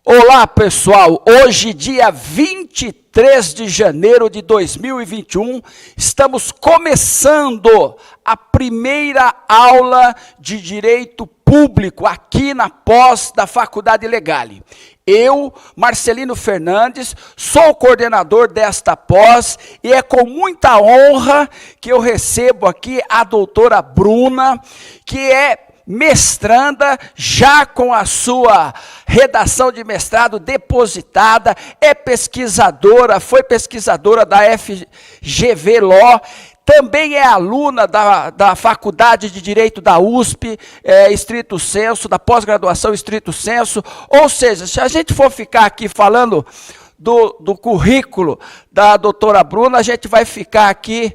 Olá, pessoal. Hoje, dia 23 de janeiro de 2021, estamos começando a primeira aula de Direito Público aqui na pós da Faculdade Legale. Eu, Marcelino Fernandes, sou o coordenador desta pós e é com muita honra que eu recebo aqui a doutora Bruna, que é mestranda, já com a sua redação de mestrado depositada, é pesquisadora, foi pesquisadora da FGV Law, também é aluna da Faculdade de Direito da USP, estrito sensu, da pós-graduação estrito sensu, ou seja, se a gente for ficar aqui falando do currículo da doutora Bruna, a gente vai ficar aqui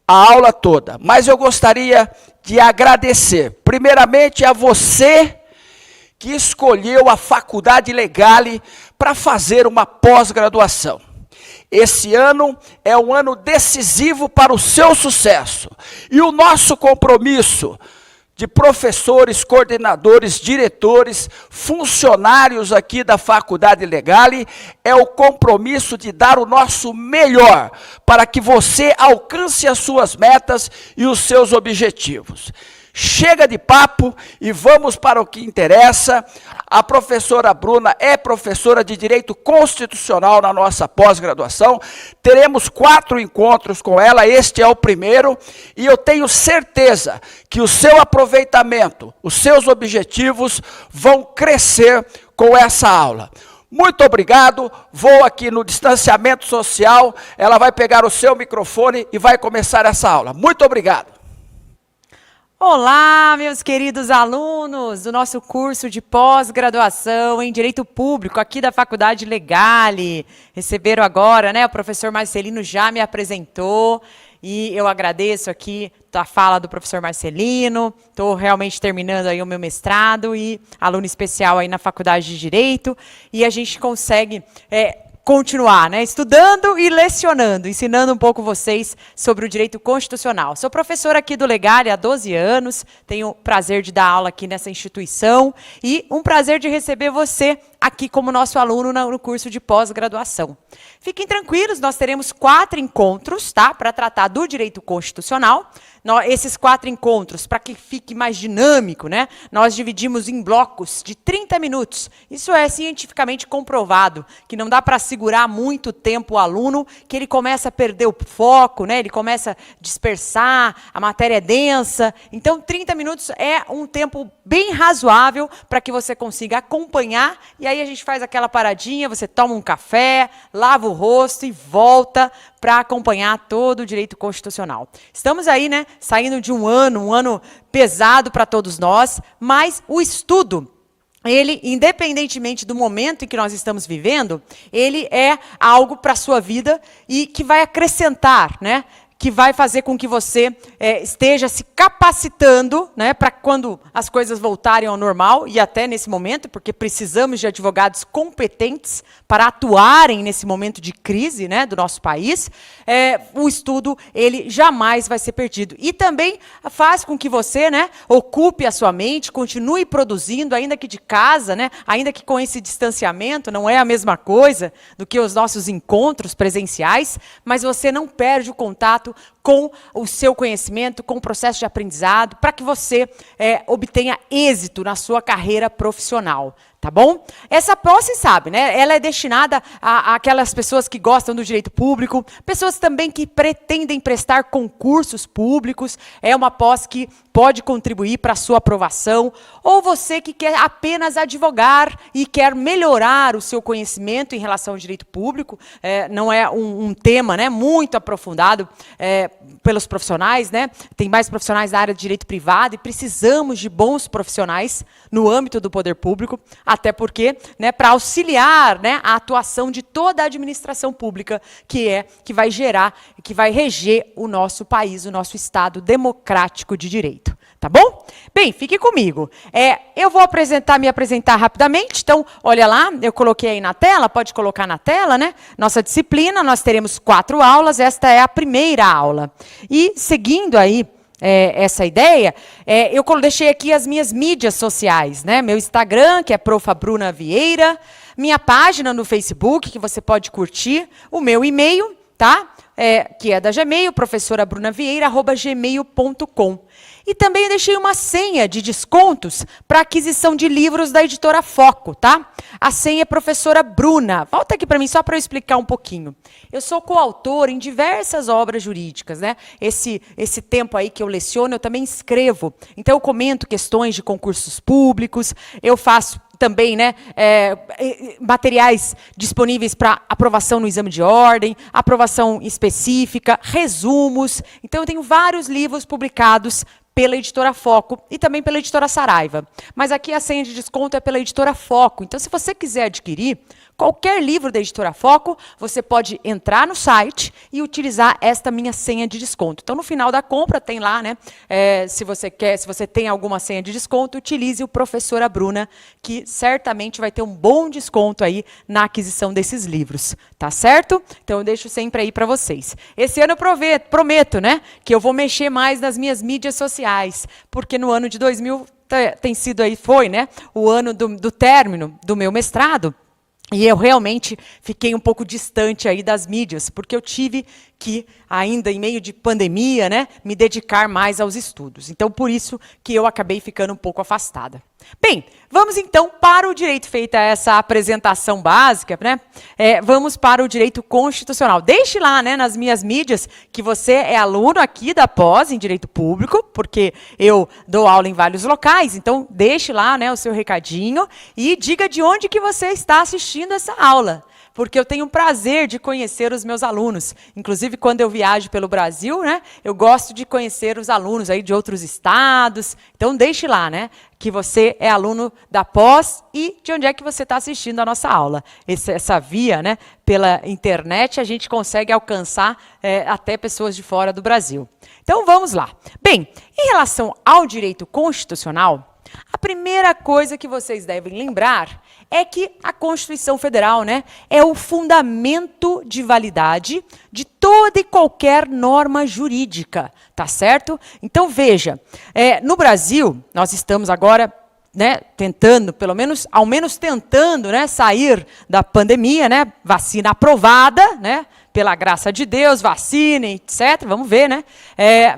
a aula toda, mas eu gostaria de agradecer, primeiramente, a você que escolheu a Faculdade Legale para fazer uma pós-graduação. Esse ano é um ano decisivo para o seu sucesso. E o nosso compromisso de professores, coordenadores, diretores, funcionários aqui da Faculdade Legale é o compromisso de dar o nosso melhor para que você alcance as suas metas e os seus objetivos. Chega de papo e vamos para o que interessa. A professora Bruna é professora de Direito Constitucional na nossa pós-graduação. Teremos 4 encontros com ela, este é o primeiro, e eu tenho certeza que o seu aproveitamento, os seus objetivos vão crescer com essa aula. Muito obrigado, vou aqui no distanciamento social, ela vai pegar o seu microfone e vai começar essa aula. Muito obrigado. Olá, meus queridos alunos do nosso curso de pós-graduação em Direito Público, aqui da Faculdade Legale. Receberam agora, né, o professor Marcelino já me apresentou, e eu agradeço aqui a fala do professor Marcelino. Estou realmente terminando aí o meu mestrado e aluno especial aí na Faculdade de Direito, e a gente consegue continuar, né, estudando e lecionando, ensinando um pouco vocês sobre o direito constitucional. Sou professora aqui do Legale há 12 anos, tenho o prazer de dar aula aqui nessa instituição e um prazer de receber você aqui como nosso aluno no curso de pós-graduação. Fiquem tranquilos, nós teremos 4 encontros, tá, para tratar do direito constitucional. Esses 4 encontros, para que fique mais dinâmico, né, nós dividimos em blocos de 30 minutos. Isso é cientificamente comprovado, que não dá para segurar muito tempo o aluno, que ele começa a perder o foco, né, ele começa a dispersar, a matéria é densa. Então, 30 minutos é um tempo bem razoável para que você consiga acompanhar, e aí a gente faz aquela paradinha, você toma um café, lava o rosto e volta para acompanhar todo o direito constitucional. Estamos aí, né, saindo de um ano pesado para todos nós, mas o estudo, ele, independentemente do momento em que nós estamos vivendo, ele é algo para a sua vida e que vai acrescentar, né, que vai fazer com que você esteja se capacitando, né, para quando as coisas voltarem ao normal, e até nesse momento, porque precisamos de advogados competentes para atuarem nesse momento de crise, né, do nosso país, o estudo ele jamais vai ser perdido. E também faz com que você, né, ocupe a sua mente, continue produzindo, ainda que de casa, né, ainda que com esse distanciamento, não é a mesma coisa do que os nossos encontros presenciais, mas você não perde o contato com o seu conhecimento, com o processo de aprendizado, para que você obtenha êxito na sua carreira profissional. Tá bom? Essa pós, você sabe, né? Ela é destinada àquelas pessoas que gostam do direito público, pessoas também que pretendem prestar concursos públicos. É uma pós que pode contribuir para a sua aprovação. Ou você que quer apenas advogar e quer melhorar o seu conhecimento em relação ao direito público. Não é um tema, né, muito aprofundado pelos profissionais, né? Tem mais profissionais da área de direito privado e precisamos de bons profissionais no âmbito do poder público. Até porque, né, para auxiliar, né, a atuação de toda a administração pública, que vai gerar, que vai reger o nosso país, o nosso Estado democrático de direito. Tá bom? Bem, fique comigo. Eu vou me apresentar rapidamente. Então, olha lá, eu coloquei aí na tela, pode colocar na tela, né? Nossa disciplina, nós teremos 4 aulas, esta é a primeira aula. E, seguindo aí essa ideia, eu deixei aqui as minhas mídias sociais, né? Meu Instagram, que é Profa Bruna Vieira, minha página no Facebook, que você pode curtir, o meu e-mail, tá? Que é da Gmail, professorabrunaVieira@gmail.com. E também eu deixei uma senha de descontos para aquisição de livros da editora Foco, tá? A senha é professora Bruna. Volta aqui para mim só para eu explicar um pouquinho. Eu sou coautor em diversas obras jurídicas, né? Esse tempo aí que eu leciono, eu também escrevo. Então eu comento questões de concursos públicos, eu faço também, né, materiais disponíveis para aprovação no exame de ordem, aprovação específica, resumos. Então, eu tenho vários livros publicados pela editora Foco e também pela editora Saraiva. Mas aqui a senha de desconto é pela editora Foco. Então, se você quiser adquirir qualquer livro da editora Foco, você pode entrar no site e utilizar esta minha senha de desconto. Então, no final da compra, tem lá, né? Se você tem alguma senha de desconto, utilize o Professora Bruna, que certamente vai ter um bom desconto aí na aquisição desses livros. Tá certo? Então, eu deixo sempre aí para vocês. Esse ano eu prometo, né? Que eu vou mexer mais nas minhas mídias sociais, porque no ano de 2000 foi, né? O ano do término do meu mestrado. E eu realmente fiquei um pouco distante aí das mídias, porque eu tive que, ainda em meio de pandemia, né, me dedicar mais aos estudos. Então, por isso que eu acabei ficando um pouco afastada. Bem, vamos então para o direito. Feita essa apresentação básica, né? Vamos para o direito constitucional. Deixe lá, né, nas minhas mídias que você é aluno aqui da pós em direito público, porque eu dou aula em vários locais, então deixe lá, né, o seu recadinho e diga de onde que você está assistindo essa aula. Porque eu tenho o prazer de conhecer os meus alunos. Inclusive, quando eu viajo pelo Brasil, né, eu gosto de conhecer os alunos aí de outros estados. Então, deixe lá, né, que você é aluno da pós e de onde é que você está assistindo a nossa aula. Essa via, né, pela internet, a gente consegue alcançar até pessoas de fora do Brasil. Então, vamos lá. Bem, em relação ao direito constitucional, a primeira coisa que vocês devem lembrar é que a Constituição Federal, né, é o fundamento de validade de toda e qualquer norma jurídica, tá certo? Então, veja, no Brasil, nós estamos agora, né, tentando, ao menos tentando, né, sair da pandemia, né, vacina aprovada, né, pela graça de Deus, vacina, etc. Vamos ver, né?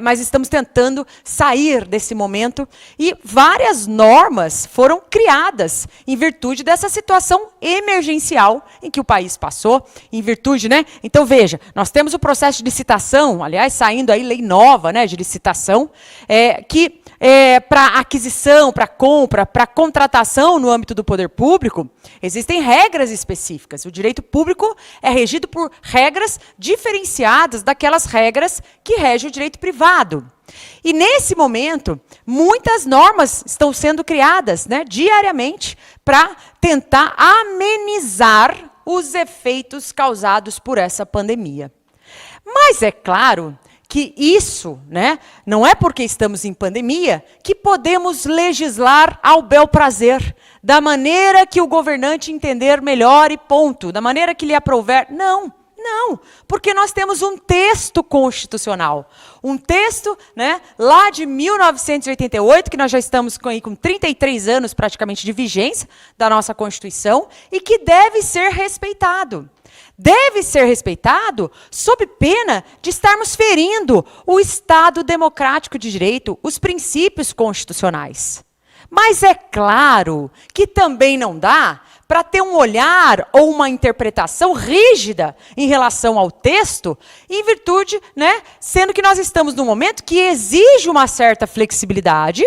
Mas estamos tentando sair desse momento e várias normas foram criadas em virtude dessa situação emergencial em que o país passou, em virtude, né? Então, veja, nós temos o processo de licitação, aliás, saindo aí lei nova, né, de licitação, que para aquisição, para compra, para contratação no âmbito do poder público, existem regras específicas. O direito público é regido por regras diferenciadas daquelas regras que regem o direito privado. E, nesse momento, muitas normas estão sendo criadas, né, diariamente para tentar amenizar os efeitos causados por essa pandemia. Mas é claro que isso, né, não é porque estamos em pandemia que podemos legislar ao bel prazer, da maneira que o governante entender melhor e ponto, da maneira que lhe aprouver. Não, porque nós temos um texto constitucional, um texto, né, lá de 1988, que nós já estamos com 33 anos praticamente de vigência da nossa Constituição, e que deve ser respeitado. Deve ser respeitado sob pena de estarmos ferindo o Estado democrático de direito, os princípios constitucionais. Mas é claro que também não dá para ter um olhar ou uma interpretação rígida em relação ao texto, em virtude, né, sendo que nós estamos num momento que exige uma certa flexibilidade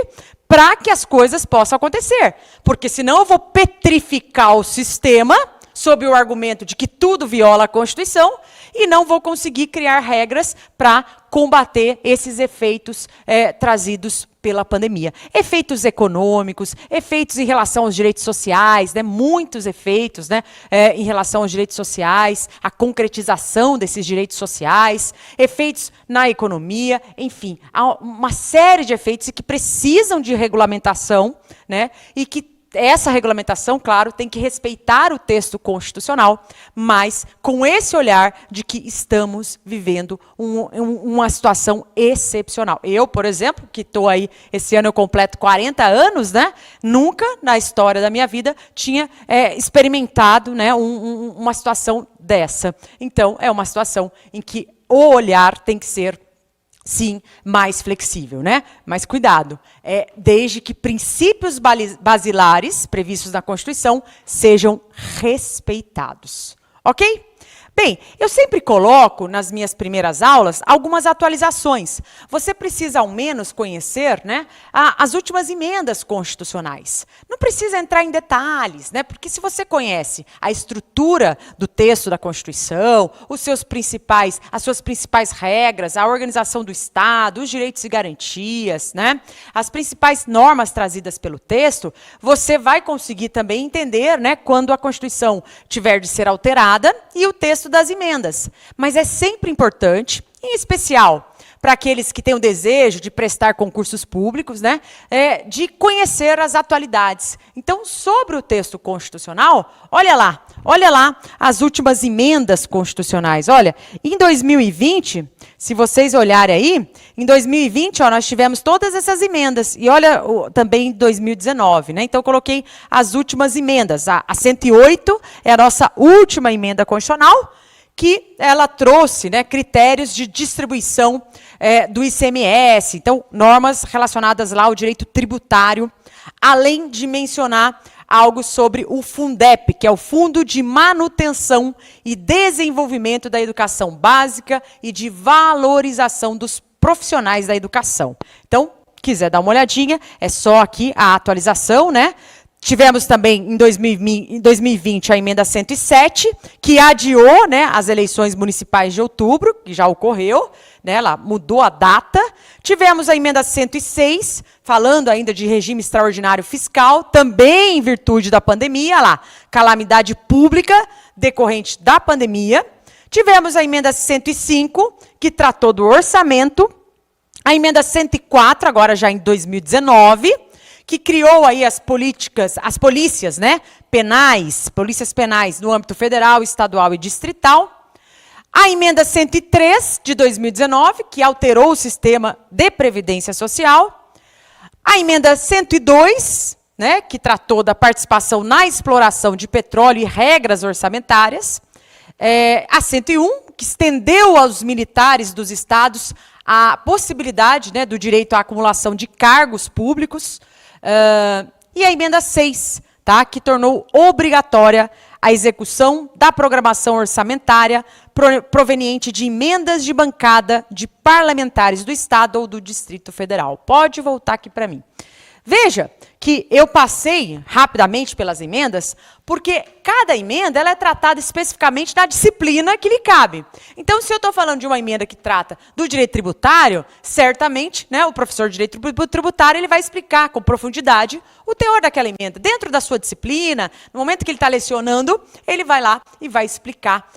para que as coisas possam acontecer. Porque senão eu vou petrificar o sistema sob o argumento de que tudo viola a Constituição e não vou conseguir criar regras para combater esses efeitos trazidos pela pandemia. Efeitos econômicos, efeitos em relação aos direitos sociais, né, muitos efeitos, né, em relação aos direitos sociais, a concretização desses direitos sociais, efeitos na economia, enfim, há uma série de efeitos que precisam de regulamentação, né, e que essa regulamentação, claro, tem que respeitar o texto constitucional, mas com esse olhar de que estamos vivendo uma situação excepcional. Eu, por exemplo, que estou aí, esse ano eu completo 40 anos, né? Nunca na história da minha vida tinha experimentado, né, uma situação dessa. Então, é uma situação em que o olhar tem que ser, sim, mais flexível, né? Mas cuidado, desde que princípios basilares previstos na Constituição sejam respeitados, ok? Bem, eu sempre coloco nas minhas primeiras aulas algumas atualizações. Você precisa ao menos conhecer, né, as últimas emendas constitucionais. Não precisa entrar em detalhes, né, porque se você conhece a estrutura do texto da Constituição, as suas principais regras, a organização do Estado, os direitos e garantias, né, as principais normas trazidas pelo texto, você vai conseguir também entender, né, quando a Constituição tiver de ser alterada e o texto das emendas. Mas é sempre importante, em especial para aqueles que têm o desejo de prestar concursos públicos, né, de conhecer as atualidades. Então, sobre o texto constitucional, olha lá as últimas emendas constitucionais. Olha, em 2020, se vocês olharem aí, em 2020, ó, nós tivemos todas essas emendas. E olha, também em 2019, né? Então, eu coloquei as últimas emendas. A 108 é a nossa última emenda constitucional, que ela trouxe, né, critérios de distribuição do ICMS, então, normas relacionadas lá ao direito tributário, além de mencionar algo sobre o Fundep, que é o Fundo de Manutenção e Desenvolvimento da Educação Básica e de Valorização dos Profissionais da Educação. Então, quiser dar uma olhadinha, é só aqui a atualização, né? Tivemos também, em 2020, a emenda 107, que adiou, né, as eleições municipais de outubro, que já ocorreu, né, ela mudou a data. Tivemos a emenda 106, falando ainda de regime extraordinário fiscal, também em virtude da pandemia, lá, calamidade pública decorrente da pandemia. Tivemos a emenda 105, que tratou do orçamento. A emenda 104, agora já em 2019, que criou aí as polícias, né, polícias penais no âmbito federal, estadual e distrital. A emenda 103 de 2019, que alterou o sistema de previdência social. A emenda 102, né, que tratou da participação na exploração de petróleo e regras orçamentárias. A 101, que estendeu aos militares dos estados a possibilidade, né, do direito à acumulação de cargos públicos. E a emenda 6, tá, que tornou obrigatória a execução da programação orçamentária proveniente de emendas de bancada de parlamentares do Estado ou do Distrito Federal. Pode voltar aqui para mim. Veja que eu passei rapidamente pelas emendas, porque cada emenda ela é tratada especificamente da disciplina que lhe cabe. Então, se eu estou falando de uma emenda que trata do direito tributário, certamente, né, o professor de direito tributário ele vai explicar com profundidade o teor daquela emenda. Dentro da sua disciplina, no momento que ele está lecionando, ele vai lá e vai explicar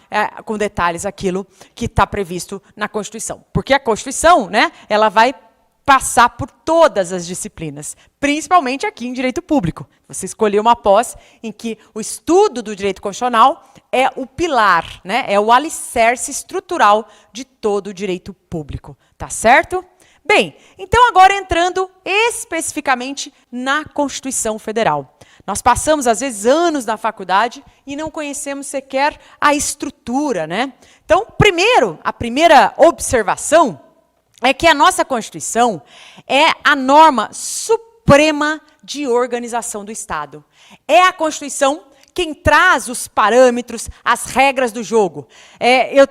com detalhes aquilo que está previsto na Constituição. Porque a Constituição, né, ela vai passar por todas as disciplinas, principalmente aqui em direito público. Você escolheu uma pós em que o estudo do direito constitucional é o pilar, né? É o alicerce estrutural de todo o direito público, tá certo? Bem, então agora entrando especificamente na Constituição Federal. Nós passamos, às vezes, anos na faculdade e não conhecemos sequer a estrutura, né? Então, primeiro, a primeira observação é que a nossa Constituição é a norma suprema de organização do Estado. É a Constituição quem traz os parâmetros, as regras do jogo. Eu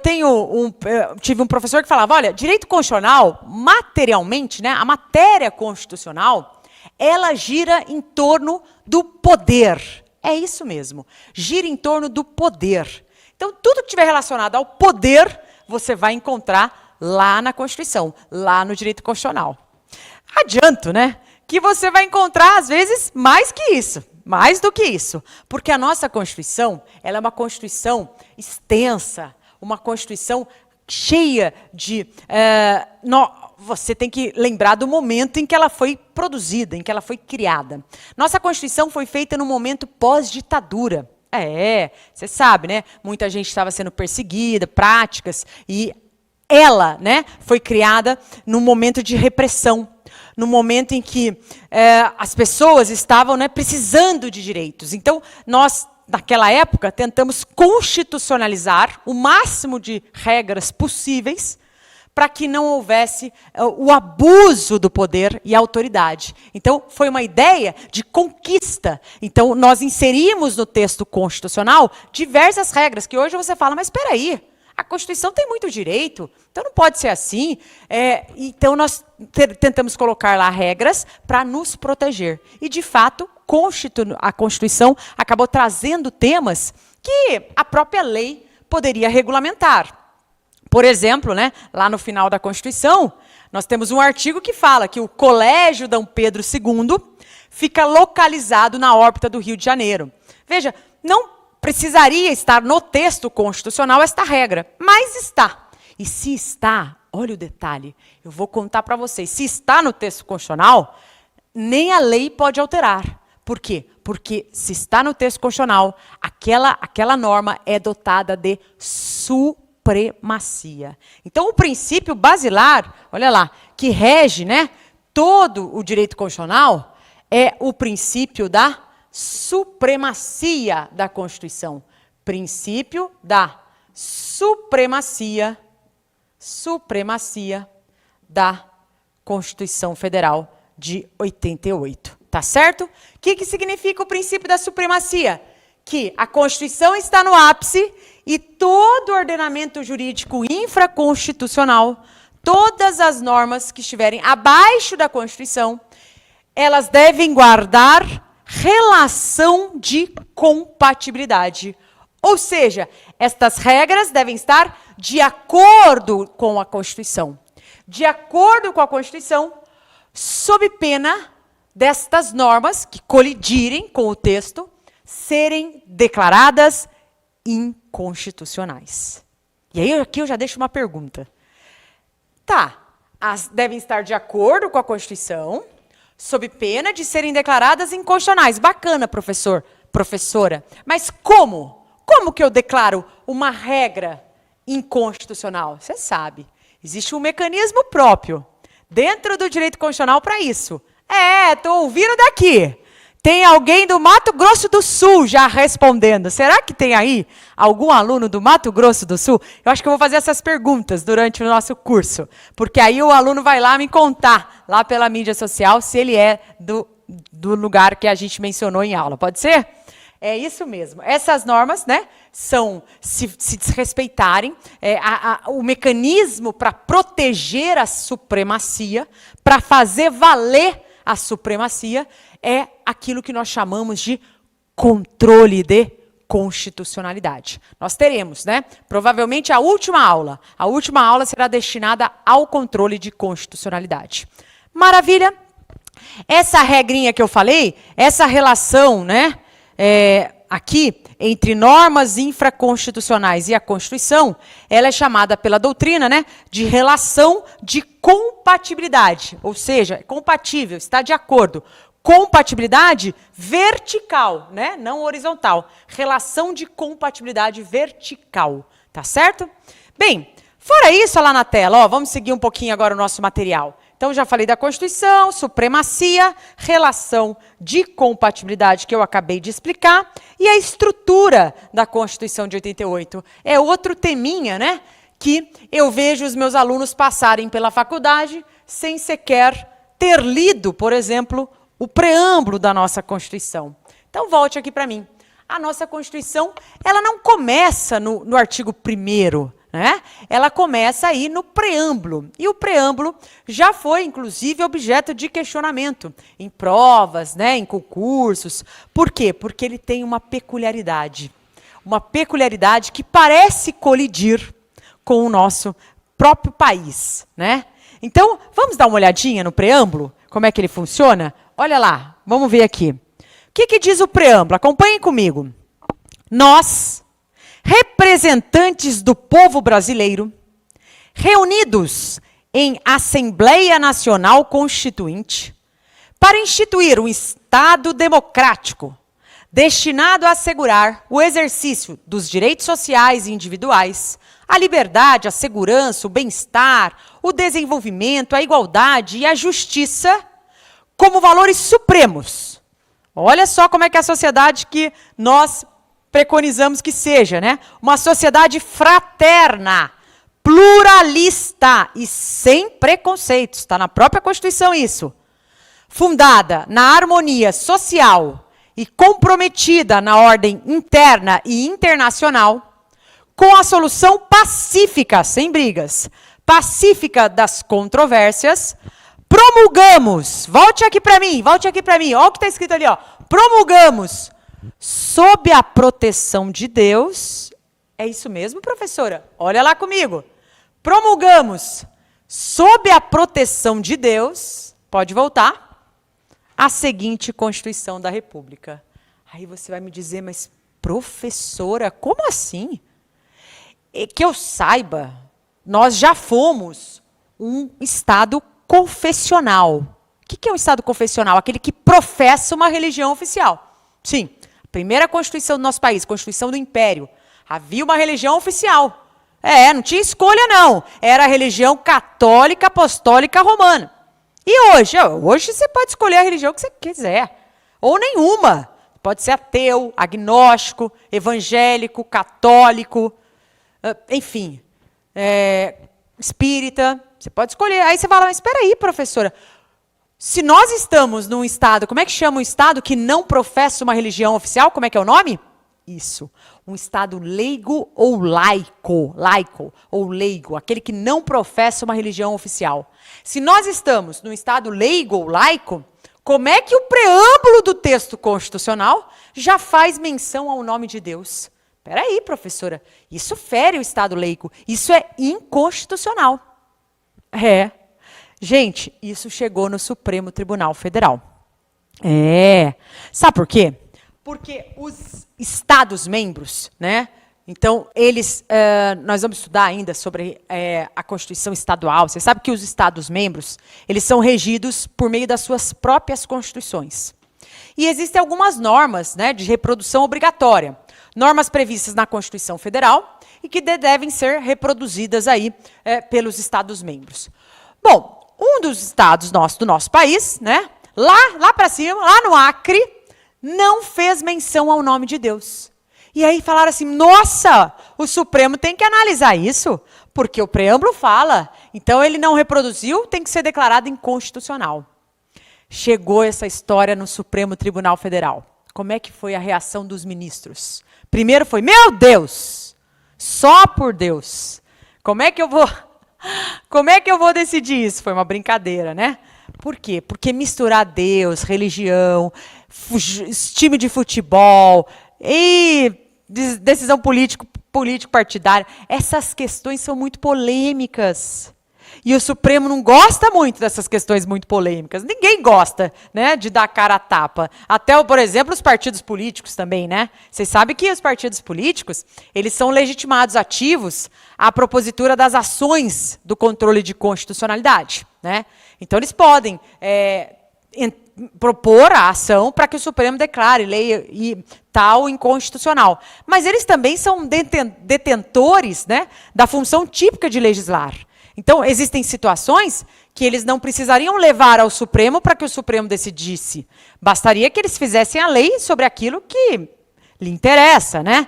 tive um professor que falava, olha, direito constitucional, materialmente, né, a matéria constitucional, ela gira em torno do poder. É isso mesmo, gira em torno do poder. Então, tudo que estiver relacionado ao poder, você vai encontrar lá na Constituição, lá no direito constitucional. Adianto, né, que você vai encontrar, às vezes, mais que isso, mais do que isso, porque a nossa Constituição, ela é uma Constituição extensa, uma Constituição cheia de você tem que lembrar do momento em que ela foi produzida, em que ela foi criada. Nossa Constituição foi feita no momento pós-ditadura. Você sabe, né? Muita gente estava sendo perseguida, práticas, e ela, né, foi criada num momento de repressão, no momento em que as pessoas estavam, né, precisando de direitos. Então, nós, naquela época, tentamos constitucionalizar o máximo de regras possíveis para que não houvesse o abuso do poder e autoridade. Então, foi uma ideia de conquista. Então, nós inserimos no texto constitucional diversas regras, que hoje você fala, mas espera aí, a Constituição tem muito direito, então não pode ser assim. Então, nós tentamos colocar lá regras para nos proteger. E, de fato, a Constituição acabou trazendo temas que a própria lei poderia regulamentar. Por exemplo, né, lá no final da Constituição, nós temos um artigo que fala que o Colégio Dom Pedro II fica localizado na órbita do Rio de Janeiro. Veja, não precisaria estar no texto constitucional esta regra, mas está. E se está, olha o detalhe, eu vou contar para vocês, se está no texto constitucional, nem a lei pode alterar. Por quê? Porque se está no texto constitucional, aquela norma é dotada de supremacia. Então, o princípio basilar, olha lá, que rege, né, todo o direito constitucional, é o princípio da supremacia da Constituição. Princípio da supremacia da Constituição Federal de 88. Tá certo? O que significa o princípio da supremacia? Que a Constituição está no ápice e todo o ordenamento jurídico infraconstitucional, todas as normas que estiverem abaixo da Constituição, elas devem guardar relação de compatibilidade. Ou seja, estas regras devem estar de acordo com a Constituição. De acordo com a Constituição, sob pena destas normas que colidirem com o texto, serem declaradas inconstitucionais. E aí aqui eu já deixo uma pergunta. Tá, devem estar de acordo com a Constituição, sob pena de serem declaradas inconstitucionais. Bacana, professor, professora. Mas como? Como que eu declaro uma regra inconstitucional? Você sabe, existe um mecanismo próprio dentro do direito constitucional para isso. Estou ouvindo daqui. Tem alguém do Mato Grosso do Sul já respondendo. Será que tem aí algum aluno do Mato Grosso do Sul? Eu acho que eu vou fazer essas perguntas durante o nosso curso, porque aí o aluno vai lá me contar, lá pela mídia social, se ele é do lugar que a gente mencionou em aula. Pode ser? É isso mesmo. Essas normas, né, são, se desrespeitarem, o mecanismo para proteger a supremacia, para fazer valer a supremacia, é aquilo que nós chamamos de controle de constitucionalidade. Nós teremos, né, provavelmente a última aula será destinada ao controle de constitucionalidade. Maravilha? Essa regrinha que eu falei, essa relação, né, aqui, entre normas infraconstitucionais e a Constituição, ela é chamada pela doutrina, né, de relação de compatibilidade, ou seja, é compatível, está de acordo. Compatibilidade vertical, né, não horizontal. Relação de compatibilidade vertical, tá certo? Bem, fora isso, lá na tela, vamos seguir um pouquinho agora o nosso material. Então, já falei da Constituição, supremacia, relação de compatibilidade, que eu acabei de explicar, e a estrutura da Constituição de 88. É outro teminha, né, que eu vejo os meus alunos passarem pela faculdade sem sequer ter lido, por exemplo, o preâmbulo da nossa Constituição. Então, volte aqui para mim. A nossa Constituição, ela não começa no artigo 1º, né? Ela começa aí no preâmbulo. E o preâmbulo já foi, inclusive, objeto de questionamento em provas, né, em concursos. Por quê? Porque ele tem uma peculiaridade que parece colidir com o nosso próprio país, né? Então, vamos dar uma olhadinha no preâmbulo? Como é que ele funciona? Olha lá, vamos ver aqui. O que diz o preâmbulo? Acompanhem comigo. Nós, representantes do povo brasileiro, reunidos em Assembleia Nacional Constituinte para instituir um Estado democrático destinado a assegurar o exercício dos direitos sociais e individuais, a liberdade, a segurança, o bem-estar, o desenvolvimento, a igualdade e a justiça como valores supremos. Olha só como é que é a sociedade que nós preconizamos que seja, né? Uma sociedade fraterna, pluralista e sem preconceitos. Está na própria Constituição isso. Fundada na harmonia social e comprometida na ordem interna e internacional, com a solução pacífica, sem brigas, pacífica das controvérsias, promulgamos, volte aqui para mim, olha o que está escrito ali, ó, promulgamos, sob a proteção de Deus, é isso mesmo, professora? Olha lá comigo, promulgamos, sob a proteção de Deus, pode voltar, a seguinte Constituição da República. Aí você vai me dizer, mas professora, como assim? E que eu saiba, nós já fomos um Estado confessional. O que é um Estado confessional? Aquele que professa uma religião oficial. Sim, a primeira Constituição do nosso país, Constituição do Império, havia uma religião oficial. Não tinha escolha não, era a religião católica apostólica romana. E hoje? Hoje você pode escolher a religião que você quiser, ou nenhuma. Pode ser ateu, agnóstico, evangélico, católico, enfim, espírita, você pode escolher. Aí você fala, mas espera aí, professora, se nós estamos num Estado, como é que chama um Estado que não professa uma religião oficial? Como é que é o nome? Isso, um Estado leigo ou laico, ou leigo, aquele que não professa uma religião oficial. Se nós estamos num Estado leigo ou laico, como é que o preâmbulo do texto constitucional já faz menção ao nome de Deus? Espera aí, professora, isso fere o Estado laico, isso é inconstitucional. Gente, isso chegou no Supremo Tribunal Federal. Sabe por quê? Porque os Estados-membros, né? Então, nós vamos estudar ainda sobre a Constituição Estadual. Você sabe que os Estados-membros, eles são regidos por meio das suas próprias constituições. E existem algumas normas, né, de reprodução obrigatória. Normas previstas na Constituição Federal e que devem ser reproduzidas aí pelos Estados-membros. Bom, um dos estados do nosso país, né, lá para cima, lá no Acre, não fez menção ao nome de Deus. E aí falaram assim, nossa, o Supremo tem que analisar isso, porque o preâmbulo fala, então ele não reproduziu, tem que ser declarado inconstitucional. Chegou essa história no Supremo Tribunal Federal. Como é que foi a reação dos ministros? Primeiro foi, meu Deus, só por Deus. Como é que eu vou decidir isso? Foi uma brincadeira, né? Por quê? Porque misturar Deus, religião, time de futebol e decisão político-partidária, essas questões são muito polêmicas. E o Supremo não gosta muito dessas questões muito polêmicas. Ninguém gosta, né, de dar cara a tapa. Até, por exemplo, os partidos políticos também, né? Vocês sabem que os partidos políticos, eles são legitimados ativos à propositura das ações do controle de constitucionalidade, né? Então, eles podem propor a ação para que o Supremo declare lei e tal inconstitucional. Mas eles também são detentores, né, da função típica de legislar. Então, existem situações que eles não precisariam levar ao Supremo para que o Supremo decidisse. Bastaria que eles fizessem a lei sobre aquilo que lhe interessa, né?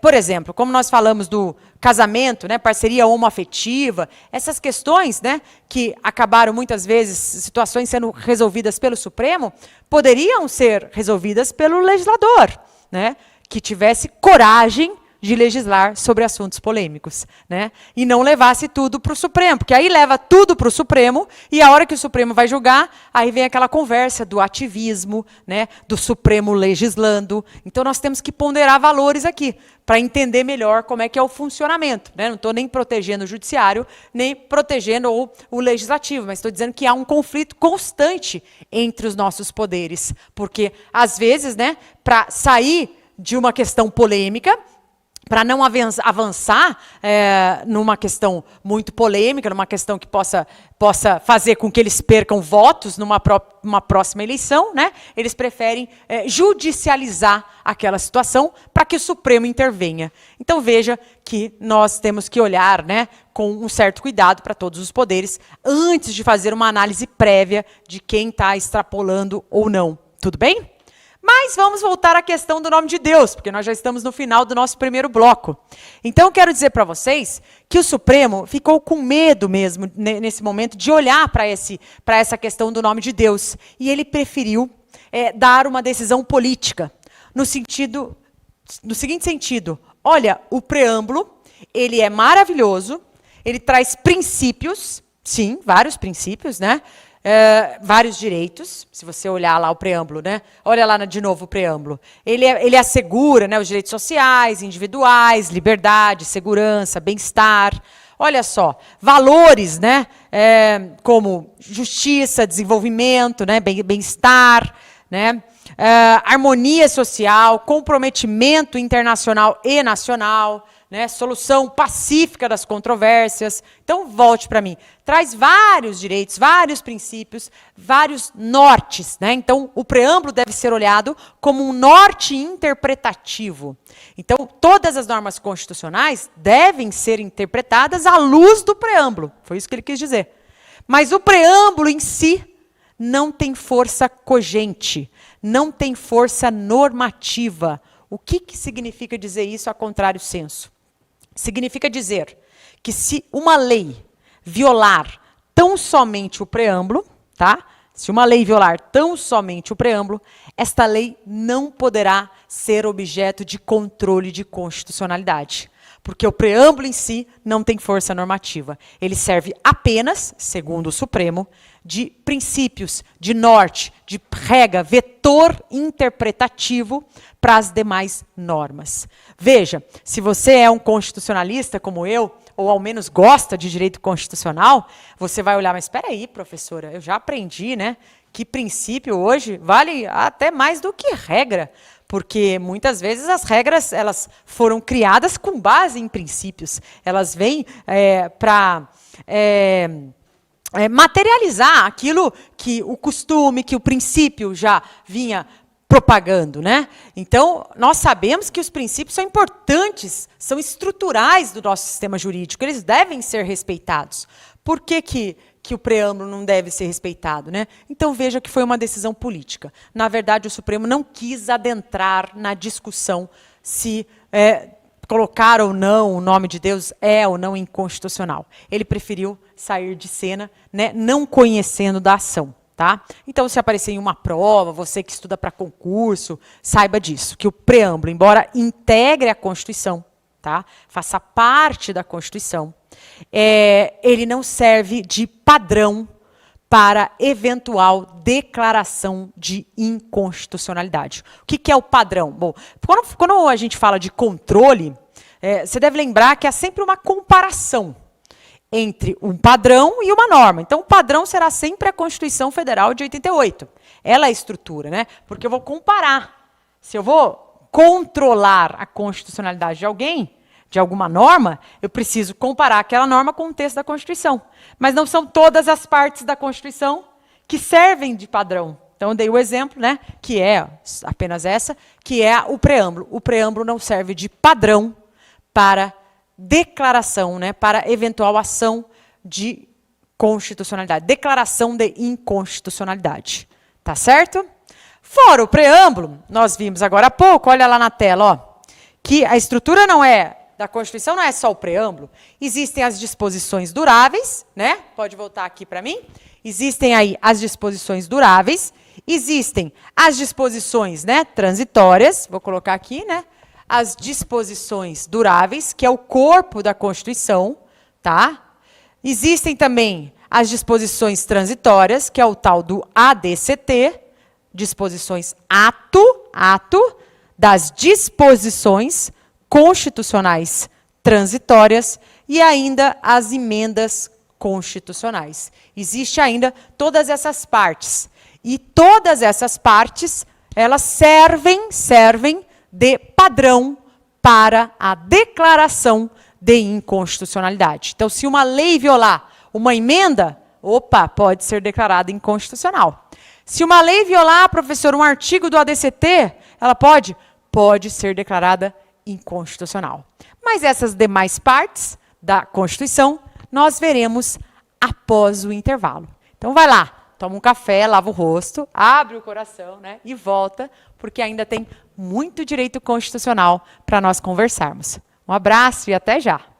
Por exemplo, como nós falamos do casamento, né, parceria homoafetiva, essas questões, né, que acabaram muitas vezes, situações sendo resolvidas pelo Supremo, poderiam ser resolvidas pelo legislador, né, que tivesse coragem de legislar sobre assuntos polêmicos, né? E não levasse tudo para o Supremo, porque aí leva tudo para o Supremo, e a hora que o Supremo vai julgar, aí vem aquela conversa do ativismo, né? Do Supremo legislando. Então, nós temos que ponderar valores aqui, para entender melhor como é que é o funcionamento, né? Não estou nem protegendo o judiciário, nem protegendo o legislativo, mas estou dizendo que há um conflito constante entre os nossos poderes, porque, às vezes, né, para sair de uma questão polêmica, para não avançar numa questão muito polêmica, numa questão que possa fazer com que eles percam votos numa próxima eleição, né? Eles preferem judicializar aquela situação para que o Supremo intervenha. Então veja que nós temos que olhar, né, com um certo cuidado para todos os poderes, antes de fazer uma análise prévia de quem está extrapolando ou não. Tudo bem? Mas vamos voltar à questão do nome de Deus, porque nós já estamos no final do nosso primeiro bloco. Então, eu quero dizer para vocês que o Supremo ficou com medo mesmo, nesse momento, de olhar para essa questão do nome de Deus. E ele preferiu dar uma decisão política, no seguinte sentido: olha, o preâmbulo, ele é maravilhoso, ele traz princípios, sim, vários princípios, né? Vários direitos, se você olhar lá o preâmbulo, né? Olha lá de novo o preâmbulo. Ele assegura, né, os direitos sociais, individuais, liberdade, segurança, bem-estar. Olha só, valores, né, como justiça, desenvolvimento, né, bem-estar, né, harmonia social, comprometimento internacional e nacional, né, solução pacífica das controvérsias. Então, volte para mim. Traz vários direitos, vários princípios, vários nortes, né? Então, o preâmbulo deve ser olhado como um norte interpretativo. Então, todas as normas constitucionais devem ser interpretadas à luz do preâmbulo. Foi isso que ele quis dizer. Mas o preâmbulo em si não tem força cogente, não tem força normativa. O que significa dizer isso a contrário senso? Significa dizer que se uma lei violar tão somente o preâmbulo, tá? Se uma lei violar tão somente o preâmbulo, esta lei não poderá ser objeto de controle de constitucionalidade, porque o preâmbulo em si não tem força normativa. Ele serve apenas, segundo o Supremo, de princípios, de norte, de regra, vetor interpretativo para as demais normas. Veja, se você é um constitucionalista como eu, ou ao menos gosta de direito constitucional, você vai olhar, mas espera aí, professora, eu já aprendi, né, que princípio hoje vale até mais do que regra, porque muitas vezes as regras elas foram criadas com base em princípios, elas vêm para materializar aquilo que o costume, que o princípio já vinha propagando, né? Então, nós sabemos que os princípios são importantes, são estruturais do nosso sistema jurídico, eles devem ser respeitados. Por que o preâmbulo não deve ser respeitado, né? Então, veja que foi uma decisão política. Na verdade, o Supremo não quis adentrar na discussão se colocar ou não o nome de Deus é ou não inconstitucional. Ele preferiu sair de cena, né, não conhecendo da ação. Tá? Então, se aparecer em uma prova, você que estuda para concurso, saiba disso, que o preâmbulo, embora integre a Constituição, tá? Faça parte da Constituição, ele não serve de padrão para eventual declaração de inconstitucionalidade. O que é o padrão? Bom, quando a gente fala de controle, você deve lembrar que há sempre uma comparação entre um padrão e uma norma. Então, o padrão será sempre a Constituição Federal de 88. Ela é a estrutura, né? Porque eu vou comparar. Se eu vou controlar a constitucionalidade de alguém, de alguma norma, eu preciso comparar aquela norma com o texto da Constituição. Mas não são todas as partes da Constituição que servem de padrão. Então, eu dei o exemplo, né? Que é apenas essa, que é o preâmbulo. O preâmbulo não serve de padrão para declaração, né, para eventual ação de constitucionalidade, declaração de inconstitucionalidade. Tá certo? Fora o preâmbulo, nós vimos agora há pouco, olha lá na tela, ó, que a estrutura da Constituição não é só o preâmbulo, existem as disposições duráveis, né? Pode voltar aqui para mim. Existem aí as disposições duráveis, existem as disposições, né, transitórias, vou colocar aqui, né? As disposições duráveis, que é o corpo da Constituição, tá? Existem também as disposições transitórias, que é o tal do ADCT, disposições ato das disposições constitucionais transitórias e ainda as emendas constitucionais. Existe ainda todas essas partes. E todas essas partes, elas servem de padrão para a declaração de inconstitucionalidade. Então, se uma lei violar uma emenda, opa, pode ser declarada inconstitucional. Se uma lei violar, professor, um artigo do ADCT, ela pode? Pode ser declarada inconstitucional. Mas essas demais partes da Constituição, nós veremos após o intervalo. Então, vai lá, toma um café, lava o rosto, abre o coração, né, e volta, porque ainda tem muito direito constitucional para nós conversarmos. Um abraço e até já!